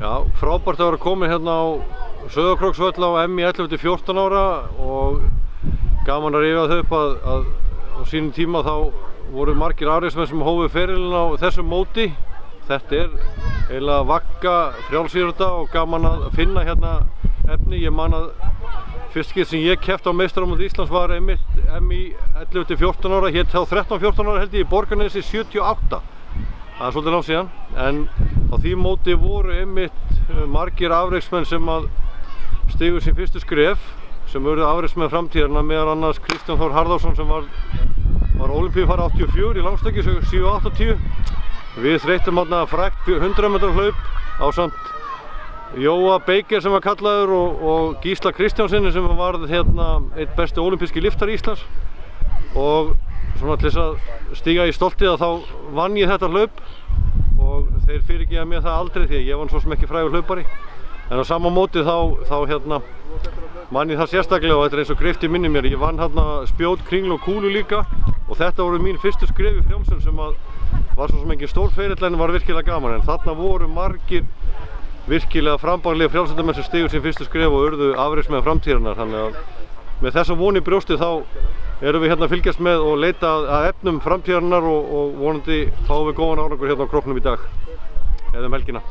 Já, frábært að vera komin hérna á Sauðárkróksvöll á MÍ 11–14 ára og gaman að rifja þau upp að á sínum tíma þá voru margir afreksmenn sem hófu ferilinn á þessum móti. Þetta er eiginlega vagga frjálsíþrótta og gaman að finna hérna efni. Ég man að fyrst skipti sem ég keppti á meistaramóti Íslands var einmitt MÍ 11–14 ára, hét þá 13–14 ára held ég í Borgarnesi 78. Það er svolítið langt síðan, en á því móti voru einmitt margir afreksmenn sem að stigu sín fyrstu skref, sem urðu afreksmenn framtíðarinnar, meðal annars Kristján Þór Harðarson sem var ólympíufari 84 í langstökki, 7–80. Við þreyttum hérna frægt 100 metra hlaup ásamt Jóa Beiger sem var kallaður og Gísla Kristjánsinni sem varð hérna einn besti ólympíski liftari Íslands. Og svona til þess að stíga í stoltið að þá vann ég þetta hlaup og þeir fyrirgefa mér það aldrei því að ég var svo sem ekki frægur hlaupari. En á sama móti þá hérna vann ég það sérstaklega og þetta er eins og greift í minni mér. Ég vann hérna spjót, kringlu og kúlu líka og þetta voru mín fyrstu skref í frjálsum sem að var svo sem engin stór ferill en var virkilega gaman. En þarna voru margir virkilega frambærilega frjálsindamenn sem stigu sín fyrstu skref og urðu afreksmenn framtíðarinnar. Þannig að með þessa von í brjósti þá erum við hérna að fylgjast með og leita að efnum framtíðarinnar og vonandi fáum við góðan árangur hérna á Króknum í dag eða helgina.